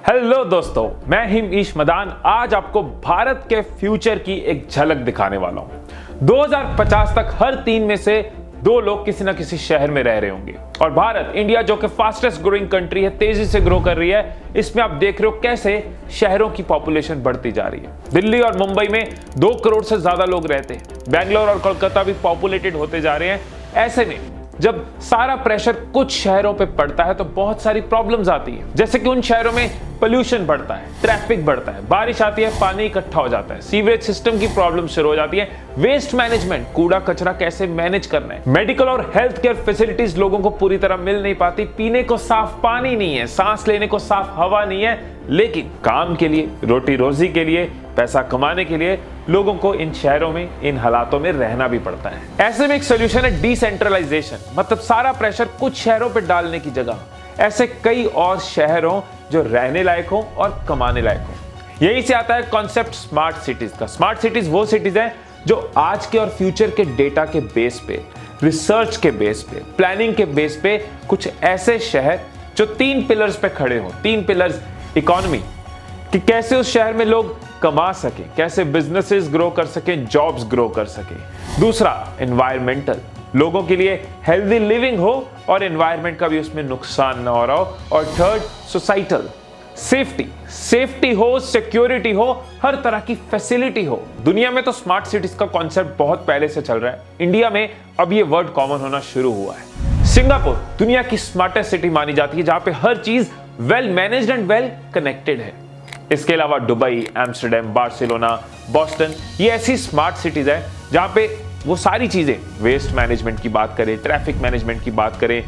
Hello दोस्तों, मैं हिमेश मदान आज आपको भारत के फ्यूचर की एक झलक दिखाने वाला हूं। 2050 तक हर 3 में से 2 लोग किसी ना किसी शहर में रह रहे होंगे। और भारत, इंडिया जो कि फास्टेस्ट ग्रोइंग कंट्री है, तेजी से ग्रो कर रही है। इसमें आप देख रहे हो कैसे शहरों की पॉपुलेशन बढ़ती जा रही है। दिल्ली और मुंबई में 2 करोड़ से ज्यादा लोग रहते हैं। बेंगलोर और कोलकाता भी पॉपुलेटेड होते जा रहे हैं। ऐसे में जब सारा प्रेशर कुछ शहरों पे पड़ता है तो बहुत सारी प्रॉब्लम्स आती है। जैसे कि उन शहरों में पोल्यूशन बढ़ता है, ट्रैफिक बढ़ता है, बारिश आती है, पानी इकट्ठा हो जाता है, सीवरेज सिस्टम की प्रॉब्लम शुरू हो जाती है, वेस्ट मैनेजमेंट, कूड़ा कचरा कैसे मैनेज करना है, मेडिकल और हेल्थ केयर फैसिलिटीज लोगों को पूरी तरह मिल नहीं पाती, पीने को साफ पानी नहीं है, सांस लेने को साफ हवा नहीं है। लेकिन काम के लिए, रोटी रोजी के लिए, पैसा कमाने के लिए लोगों को इन शहरों में, इन हालातों में रहना भी पड़ता है। ऐसे में एक सोल्यूशन है डिसेंट्रलाइजेशन, मतलब सारा प्रेशर कुछ शहरों पर डालने की जगह ऐसे कई और शहर हो जो रहने लायक हो और कमाने लायक हो। यहीं से आता है कॉन्सेप्ट स्मार्ट सिटीज का। स्मार्ट सिटीज वो सिटीज हैं जो आज के और फ्यूचर के डेटा के बेस पे, रिसर्च के बेस पे, प्लानिंग के बेस पे कुछ ऐसे शहर जो 3 पिलर्स पे खड़े हो। 3 पिलर्स: इकोनॉमी, कि कैसे उस शहर में लोग कमा सके, कैसे बिजनेसेस ग्रो कर सके, जॉब्स ग्रो कर सके। दूसरा, एनवायरमेंटल, लोगों के लिए हेल्दी लिविंग हो और एनवायरनमेंट का भी उसमें नुकसान ना हो रहा हो। और थर्ड, सोसाइटल, सेफ्टी हो, सिक्योरिटी हो, हर तरह की फैसिलिटी हो। दुनिया में तो स्मार्ट सिटीज का कॉन्सेप्ट बहुत पहले से चल रहा है। इंडिया में अब ये वर्ड कॉमन होना शुरू हुआ है। सिंगापुर दुनिया की स्मार्टेस्ट सिटी मानी जाती है, जहां पे हर चीज well managed and well connected है। इसके अलावा दुबई, एम्स्टर्डम, बार्सिलोना, बॉस्टन, ये ऐसी स्मार्ट सिटीज है जहां पे वो सारी चीजें, वेस्ट मैनेजमेंट की बात करें, ट्रैफिक मैनेजमेंट की बात करें,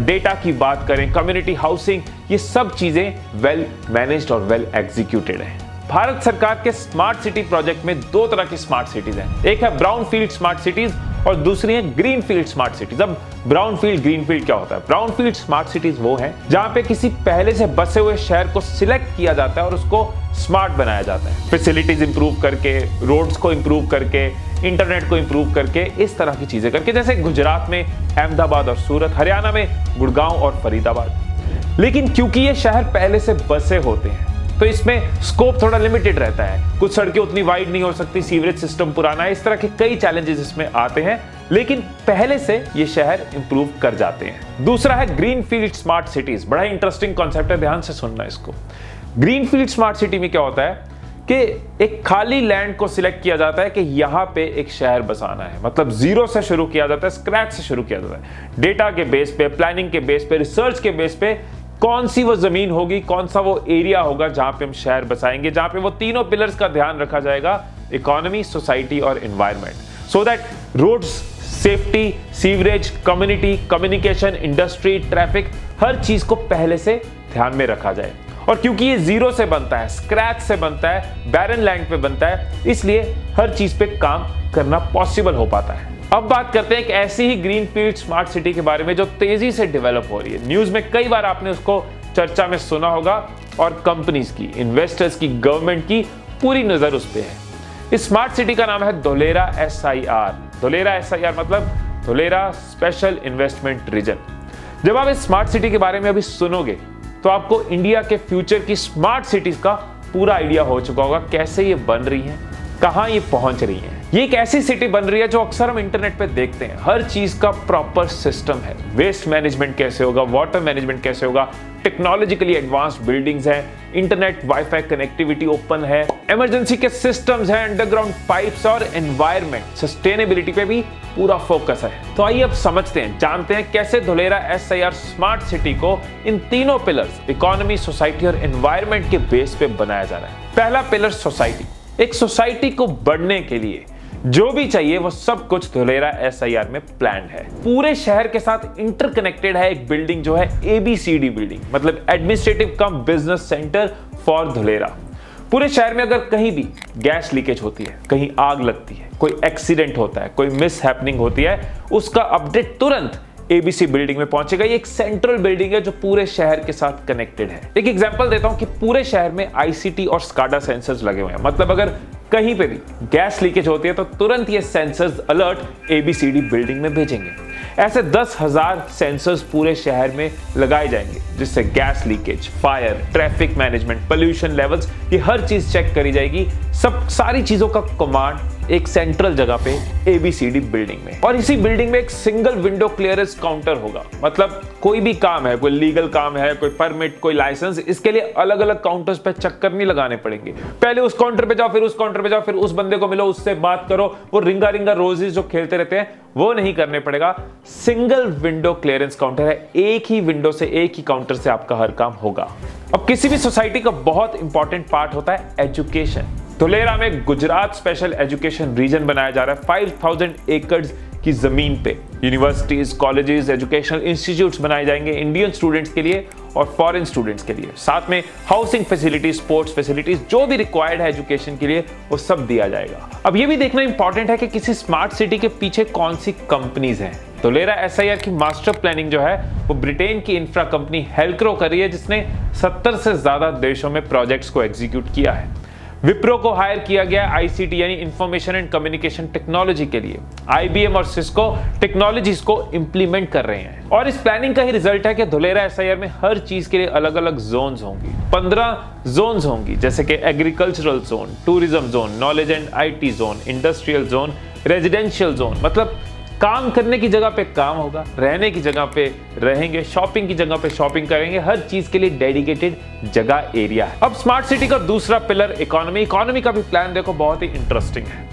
डेटा की बात करें, कम्युनिटी हाउसिंग, ये सब चीजें वेल मैनेज्ड और वेल एग्जीक्यूटेड है। भारत सरकार के स्मार्ट सिटी प्रोजेक्ट में 2 तरह की स्मार्ट सिटीज हैं। एक है ब्राउन फील्ड स्मार्ट सिटीज और दूसरी है ग्रीन फील्ड स्मार्ट सिटीज। अब ब्राउन फील्ड, ग्रीन फील्ड क्या होता है? ब्राउन फील्ड स्मार्ट सिटीज वो है जहां पे किसी पहले से बसे हुए शहर को सिलेक्ट किया जाता है और उसको स्मार्ट बनाया जाता है, फैसिलिटीज इंप्रूव करके, रोड्स को इंप्रूव करके, इंटरनेट को इंप्रूव करके, इस तरह की चीजें करके। जैसे गुजरात में अहमदाबाद और सूरत, हरियाणा में गुड़गांव और फरीदाबाद। लेकिन क्योंकि ये शहर पहले से बसे होते हैं तो इसमें स्कोप थोड़ा लिमिटेड रहता है। कुछ सड़कें उतनी वाइड नहीं हो सकती, सीवरेज सिस्टम पुराना है, इस तरह के कई चैलेंजेस इसमें आते हैं। लेकिन पहले से ये शहर इंप्रूव कर जाते हैं। दूसरा है ग्रीन फील्ड स्मार्ट सिटीज। बड़ा इंटरेस्टिंग कॉन्सेप्ट है, ध्यान से सुनना इसको। ग्रीन फील्ड स्मार्ट सिटी में क्या होता है कि एक खाली लैंड को सिलेक्ट किया जाता है कि यहां पे एक शहर बसाना है। मतलब जीरो से शुरू किया जाता है, स्क्रैच से शुरू किया जाता है। डेटा के बेस पे, प्लानिंग के बेस पे, रिसर्च के बेस पे कौन सी वो जमीन होगी, कौन सा वो एरिया होगा जहां पे हम शहर बसाएंगे, जहां पे वो तीनों पिलर्स का ध्यान रखा जाएगा: इकोनॉमी, सोसाइटी और environment, so that roads, safety, sewerage, community, communication, industry, traffic, हर चीज को पहले से ध्यान में रखा जाए। और क्योंकि ये जीरो से बनता है, स्क्रैच से बनता है, बैरन लैंड पे बनता है, इसलिए हर चीज पे काम करना पॉसिबल हो पाता है। अब बात करते हैं एक ऐसी ही ग्रीन फील्ड स्मार्ट सिटी के बारे में जो तेजी से डेवलप हो रही है। न्यूज में कई बार आपने उसको चर्चा में सुना होगा और कंपनीज की, इन्वेस्टर्स की, गवर्नमेंट की पूरी नजर उस पे है। इस स्मार्ट सिटी का नाम है धोलेरा SIR। धोलेरा SIR मतलब धोलेरा स्पेशल इन्वेस्टमेंट रीजन। जब आप इस स्मार्ट सिटी के बारे में अभी सुनोगे तो आपको इंडिया के फ्यूचर की स्मार्ट सिटीज का पूरा आइडिया हो चुका होगा, कैसे ये बन रही है, कहां ये पहुंच रही है। ये एक ऐसी सिटी बन रही है जो अक्सर हम इंटरनेट पे देखते हैं। हर चीज का प्रॉपर सिस्टम है। वेस्ट मैनेजमेंट कैसे होगा, वाटर मैनेजमेंट कैसे होगा, टेक्नोलॉजिकली एडवांस्ड बिल्डिंग्स हैं, इंटरनेट, वाईफाई कनेक्टिविटी ओपन है, इमरजेंसी के सिस्टम्स हैं, अंडरग्राउंड पाइप्स और एनवायरनमेंट, सस्टेनेबिलिटी पे भी पूरा फोकस है। तो आइए अब समझते हैं, जानते हैं कैसे धोलेरा SIR स्मार्ट सिटी को इन तीनों पिलर्स, इकोनॉमी, सोसाइटी और एनवायरनमेंट के बेस पे बनाया जा रहा है। पहला पिलर, सोसाइटी। एक सोसाइटी को बढ़ने के लिए जो भी चाहिए वो सब कुछ धोलेरा SIR में प्लान्ड है। पूरे शहर के साथ इंटरकनेक्टेड है एक बिल्डिंग जो है ABCD बिल्डिंग, मतलब administrative come business centre for Dholera. पूरे शहर में अगर कहीं भी गैस लीकेज होती है, कहीं आग लगती है, कोई एक्सीडेंट होता है, कोई मिस हैपनिंग होती है, उसका अपडेट तुरंत ABC बिल्डिंग में पहुंचेगा। ये एक सेंट्रल बिल्डिंग है जो पूरे शहर के साथ कनेक्टेड है। एक एग्जांपल देता हूं कि पूरे शहर में ICT और SCADA सेंसर्स लगे हुए हैं। मतलब अगर कहीं पे भी गैस लीकेज होती है तो तुरंत ये सेंसर्स अलर्ट ABCD बिल्डिंग में भेजेंगे। ऐसे 10,000 सेंसर्स पूरे शहर में लगाए जाएंगे, जिससे gas leakage, fire, traffic management, pollution levels, ये हर चीज चेक करी जाएगी। सब सारी चीजों का कमांड एक सेंट्रल जगह पे ABCD बिल्डिंग में, और इसी बिल्डिंग में एक सिंगल विंडो क्लियरेंस काउंटर होगा। मतलब कोई भी काम है, कोई लीगल काम है, कोई परमिट, कोई लाइसेंस, इसके लिए अलग अलग काउंटर्स पे चक्कर नहीं लगाने पड़ेंगे। पहले उस काउंटर पे जाओ, फिर उस काउंटर पे जाओ, फिर उस बंदे को मिलो, उससे बात करो, वो रिंगा रिंगा रोजेस जो खेलते रहते हैं वो नहीं करने पड़ेगा। सिंगल विंडो क्लियरेंस काउंटर है, एक ही विंडो से, एक ही काउंटर से आपका हर काम होगा। अब किसी भी सोसाइटी का बहुत इंपॉर्टेंट पार्ट होता है एजुकेशन। धोलेरा में गुजरात स्पेशल एजुकेशन रीजन बनाया जा रहा है। 5,000 एकड़ की जमीन पे यूनिवर्सिटीज, कॉलेजेस, एजुकेशनल इंस्टीट्यूट्स बनाए जाएंगे इंडियन स्टूडेंट्स के लिए और फॉरेन स्टूडेंट्स के लिए। साथ में हाउसिंग फैसिलिटीज, स्पोर्ट्स फैसिलिटीज, जो भी रिक्वायर्ड है एजुकेशन के लिए, वो सब दिया जाएगा। अब ये भी देखना इंपॉर्टेंट है कि किसी स्मार्ट सिटी के पीछे कौन सी कंपनीज हैं। धोलेरा SIR की मास्टर प्लानिंग जो है वो ब्रिटेन की इंफ्रा कंपनी हेल्क्रो कर रही है, जिसने 70 से ज्यादा देशों में प्रोजेक्ट्स को एग्जीक्यूट किया है। विप्रो को हायर किया गया ICT यानी इंफॉर्मेशन एंड कम्युनिकेशन टेक्नोलॉजी के लिए। IBM और सिस्को टेक्नोलॉजीज को इंप्लीमेंट कर रहे हैं, और इस प्लानिंग का ही रिजल्ट है कि धोलेरा SIR में हर चीज के लिए अलग अलग जोन्स होंगी। 15 जोन्स होंगी, जैसे कि agricultural zone, tourism zone, knowledge and IT zone, industrial zone, residential zone. मतलब काम करने की जगह पे काम होगा, रहने की जगह पे रहेंगे, शॉपिंग की जगह पे शॉपिंग करेंगे, हर चीज के लिए डेडिकेटेड जगह, एरिया है। अब स्मार्ट सिटी का दूसरा पिलर इकोनॉमी। इकोनॉमी का भी प्लान देखो, बहुत ही इंटरेस्टिंग है।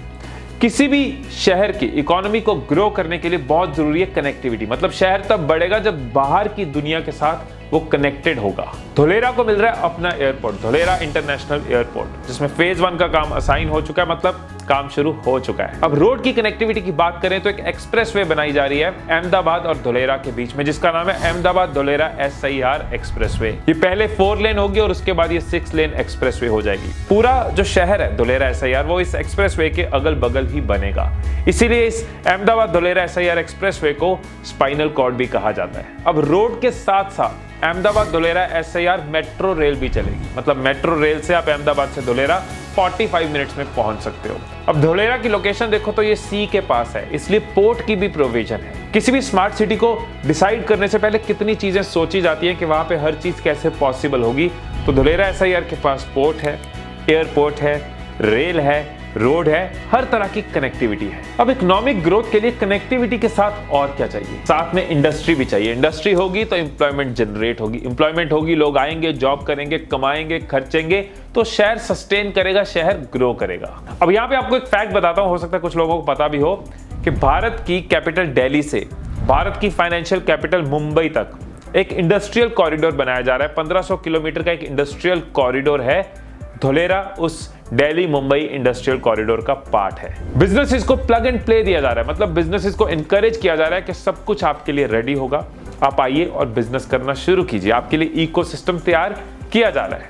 किसी भी शहर की इकोनॉमी को ग्रो करने के लिए बहुत जरूरी है कनेक्टिविटी। मतलब शहर तब बढ़ेगा जब बाहर की दुनिया के साथ वो कनेक्टेड होगा। धोलेरा को मिल रहा है अपना एयरपोर्ट, धोलेरा इंटरनेशनल एयरपोर्ट, जिसमें फेज 1 का काम असाइन हो चुका है, मतलब काम शुरू हो चुका है। अब रोड की कनेक्टिविटी की बात करें तो एक एक्सप्रेसवे बनाई जा रही है अहमदाबाद और धोलेरा के बीच में, जिसका नाम है अहमदाबाद धोलेरा SIR एक्सप्रेसवे। ये पहले 4 लेन होगी और उसके बाद ये 6 लेन एक्सप्रेसवे हो जाएगी। पूरा जो शहर है धोलेरा SIR वो इस एक्सप्रेसवे के अगल बगल ही बनेगा, इसीलिए इस अहमदाबाद धोलेरा SIR एक्सप्रेसवे को स्पाइनल कॉर्ड भी कहा जाता है। अब रोड के साथ साथ Ahmedabad Dholera SIR metro rail भी चलेगी। मतलब मेट्रो रेल से आप अहमदाबाद से धोलेरा 45 मिनट्स में पहुंच सकते हो। अब धोलेरा की लोकेशन देखो तो ये सी के पास है, इसलिए पोर्ट की भी प्रोविजन है। किसी भी स्मार्ट सिटी को डिसाइड करने से पहले कितनी चीजें सोची जाती हैं कि वहां पे हर चीज कैसे पॉसिबल होगी। तो धोलेरा SIR के पास पोर्ट है, एयरपोर्ट है, रेल है, रोड है, हर तरह की कनेक्टिविटी है। अब इकोनॉमिक ग्रोथ के लिए कनेक्टिविटी के साथ और क्या चाहिए? साथ में इंडस्ट्री भी चाहिए। इंडस्ट्री होगी तो एम्प्लॉयमेंट जनरेट होगी, एम्प्लॉयमेंट होगी, लोग आएंगे, जॉब करेंगे, कमाएंगे, खर्चेंगे, तो शहर सस्टेन करेगा, शहर ग्रो करेगा। अब यहाँ पे आपको एक फैक्ट बताता हूँ, हो सकता है कुछ लोगों को पता भी हो, कि भारत की कैपिटल दिल्ली से भारत की फाइनेंशियल कैपिटल मुंबई तक एक इंडस्ट्रियल कॉरिडोर बनाया जा रहा है। 1500 किलोमीटर का एक इंडस्ट्रियल कॉरिडोर है। धोलेरा उस दिल्ली मुंबई इंडस्ट्रियल कॉरिडोर का पार्ट है। बिजनेसेस को प्लग एंड प्ले दिया जा रहा है, मतलब बिजनेसेस को एनकरेज किया जा रहा है कि सब कुछ आपके लिए रेडी होगा, आप आइए और बिजनेस करना शुरू कीजिए। आपके लिए इकोसिस्टम तैयार किया जा रहा है।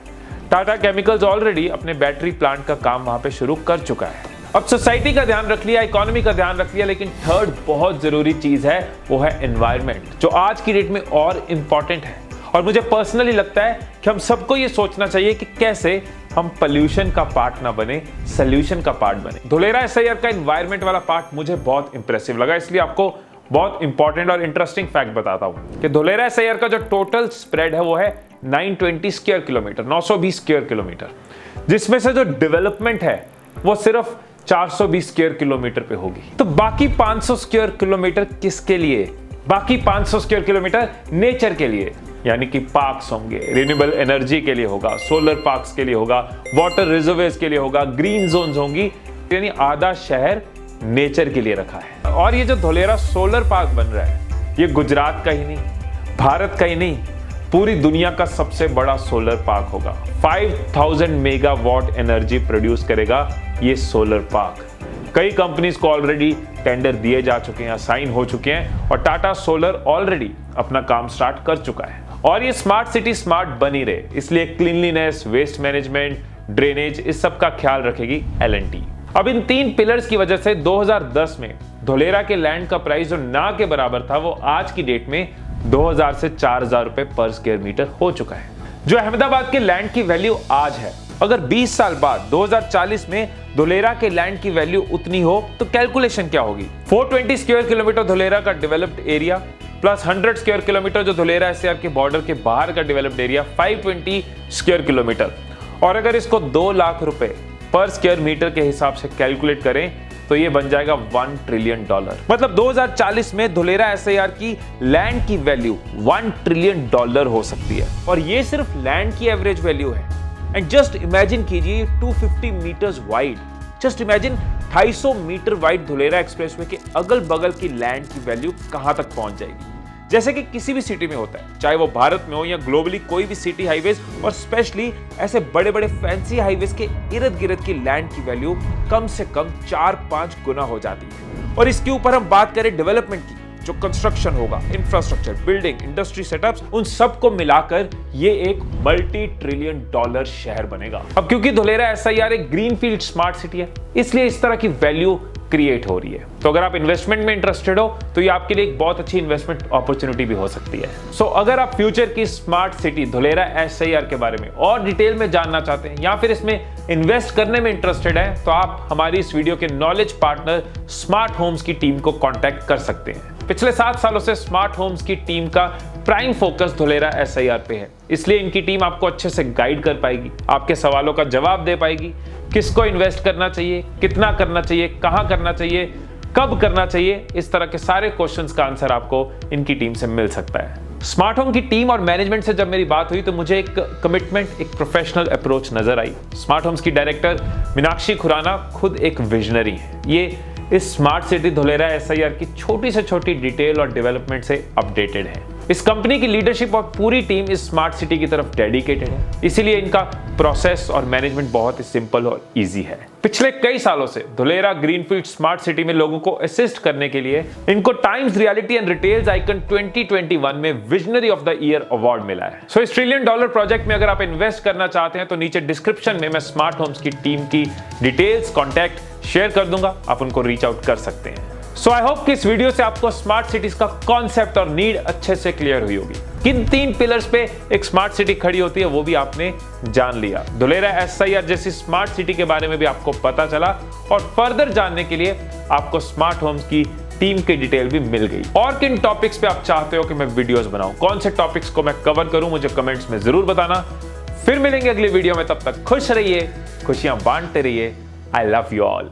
टाटा केमिकल्स ऑलरेडी अपने बैटरी प्लांट का काम वहां पे शुरू कर चुका है। अब सोसाइटी का ध्यान रख लिया, इकोनॉमी का ध्यान रख लिया, लेकिन थर्ड बहुत जरूरी चीज है, वो है एनवायरमेंट, जो आज की डेट में और इंपॉर्टेंट है। और मुझे पर्सनली लगता है कि हम सबको ये सोचना चाहिए कि कैसे हम पोल्यूशन का पार्ट ना बने, सोल्यूशन का पार्ट बने। धोलेरा SIR का एनवायरमेंट वाला पार्ट मुझे बहुत इंप्रेसिव लगा, इसलिए आपको बहुत इंपॉर्टेंट और इंटरेस्टिंग फैक्ट बताता हूं कि धोलेरा SIR का जो टोटल स्प्रेड है वो है 920 स्क्वायर किलोमीटर, 920 स्क्वायर किलोमीटर, जिसमें से जो डेवलपमेंट है वो सिर्फ 420 स्क्वायर किलोमीटर पे होगी। तो बाकी 500 स्क्वायर किलोमीटर किसके लिए? बाकी 500 स्क्वायर किलोमीटर नेचर के लिए, यानी कि पार्क्स होंगे, रिन्यूएबल एनर्जी के लिए होगा, सोलर पार्क्स के लिए होगा, वाटर रिजर्वेयर्स के लिए होगा, ग्रीन जोन्स होंगी, यानी आधा शहर नेचर के लिए रखा है। और ये जो धोलेरा सोलर पार्क बन रहा है, ये गुजरात का ही नहीं, भारत का ही नहीं, पूरी दुनिया का सबसे बड़ा सोलर पार्क होगा। 5000 मेगावाट एनर्जी प्रोड्यूस करेगा ये सोलर पार्क। कई कंपनीज को ऑलरेडी टेंडर दिए जा चुके हैं, साइन हो चुके हैं, और टाटा सोलर ऑलरेडी अपना काम स्टार्ट कर चुका है। और ये स्मार्ट सिटी स्मार्ट बनी रहे, इसलिए क्लीनलीनेस, वेस्ट मैनेजमेंट, ड्रेनेज, इस सब का ख्याल रखेगी L&T। अब इन 3 पिलर्स की वजह से 2010 में धोलेरा के लैंड का प्राइस जो ना के बराबर था, वो आज की डेट में 2000 से 4000 रुपए पर स्क्वायर मीटर हो चुका है। जो अहमदाबाद के लैंड की वैल्यू आज है, अगर 20 साल बाद 2040 में धुलेरा के लैंड की वैल्यू उतनी हो तो कैलकुलेशन क्या होगी? 420 स्क्वायर किलोमीटर धुलेरा का developed area plus 100 square kilometre जो धुलेरा एसआईआर के बॉर्डर के बाहर का डेवलप्ड एरिया 520 स्क्वायर किलोमीटर। और अगर इसको 2 लाख रुपए पर स्क्वायर मीटर के हिसाब से कैलकुलेट करें तो ये बन जाएगा $1 ट्रिलियन। मतलब 2040 में धुलेरा एसआईआर की लैंड की वैल्यू $1 ट्रिलियन हो सकती है। और ये सिर्फ लैंड की एवरेज वैल्यू है। एंड जस्ट इमेजिन कीजिए 250 metres wide, just imagine 250 metre wide Dholera expressway के अगल बगल की लैंड की वैल्यू कहां तक पहुंच जाएगी। जैसे कि किसी भी सिटी में होता है, चाहे वो भारत में हो या ग्लोबली, कोई भी सिटी हाईवेज और स्पेशली ऐसे बड़े बड़े फैंसी हाईवेज के इर्द गिर्द की लैंड की वैल्यू कम से कम 4-5 गुना हो जाती है। और इसके ऊपर हम बात करें डेवलपमेंट की, जो कंस्ट्रक्शन होगा, इंफ्रास्ट्रक्चर, बिल्डिंग, इंडस्ट्री सेटअप्स, उन सबको मिलाकर ये एक $multi ट्रिलियन शहर बनेगा। अब क्योंकि धुलेरा एसआईआर एक ग्रीनफील्ड स्मार्ट सिटी है, इसलिए इस तरह की वैल्यू क्रिएट हो रही है। तो अगर आप इन्वेस्टमेंट में इंटरेस्टेड हो तो ये आपके लिए एक बहुत अच्छी इन्वेस्टमेंट अपॉर्चुनिटी भी हो सकती है। सो अगर आप फ्यूचर की स्मार्ट सिटी धुलेरा एसआईआर के बारे में और डिटेल में जानना चाहते हैं या फिर इसमें इन्वेस्ट करने में इंटरेस्टेड हैं, तो आप हमारी इस वीडियो के नॉलेज पार्टनर स्मार्ट होम्स की टीम को कॉन्टैक्ट कर सकते हैं। पिछले 7 सालों से स्मार्ट होम्स की टीम का प्राइम फोकस धुलेरा एसआईआर पे है, इसलिए इनकी टीम आपको अच्छे से गाइड कर पाएगी, आपके सवालों का जवाब दे पाएगी। किसको इन्वेस्ट करना चाहिए, कितना करना चाहिए, कहां करना चाहिए, कब करना चाहिए, इस तरह के सारे क्वेश्चंस का आंसर आपको इनकी टीम से मिल सकता है। स्मार्ट होम की टीम और मैनेजमेंट से जब मेरी बात हुई तो मुझे एक कमिटमेंट, एक प्रोफेशनल अप्रोच नजर आई। स्मार्ट होम्स की डायरेक्टर मीनाक्षी खुराना खुद एक विजनरी है। ये इस स्मार्ट सिटी धुलेरा एसआईआर की छोटी से छोटी डिटेल और डेवलपमेंट से अपडेटेड है। इस कंपनी की लीडरशिप और पूरी टीम इस स्मार्ट सिटी की तरफ डेडिकेटेड है, इसीलिए इनका प्रोसेस और मैनेजमेंट बहुत ही सिंपल और इजी है। पिछले कई सालों से धुलेरा ग्रीनफील्ड स्मार्ट सिटी में लोगों को असिस्ट करने के लिए इनको times reality and retails icon 2021 में visionary of the year award मिला है। सो इस $1 ट्रिलियन प्रोजेक्ट में अगर आप इन्वेस्ट करना चाहते हैं तो नीचे डिस्क्रिप्शन में मैं स्मार्ट होम्स की टीम की डिटेल्स, कॉन्टैक्ट शेयर कर दूंगा, आप उनको रीच आउट कर सकते हैं। सो आई होप कि इस वीडियो से आपको स्मार्ट सिटीज का कॉन्सेप्ट और नीड अच्छे से क्लियर हुई होगी। किन 3 पिलर्स पे एक स्मार्ट सिटी खड़ी होती है वो भी आपने जान लिया। धुलेरा एसआईआर जैसी स्मार्ट सिटी के बारे में भी आपको पता चला और फर्दर जानने के लिए आपको स्मार्ट होम्स की टीम की डिटेल भी मिल गई। और किन टॉपिक्स पे आप चाहते हो कि मैं वीडियोस बनाऊं, कौन से टॉपिक्स को मैं कवर करूं, मुझे कमेंट्स में जरूर बताना। फिर मिलेंगे अगली वीडियो में, तब तक खुश रहिए, खुशियां बांटते रहिए। I love you all.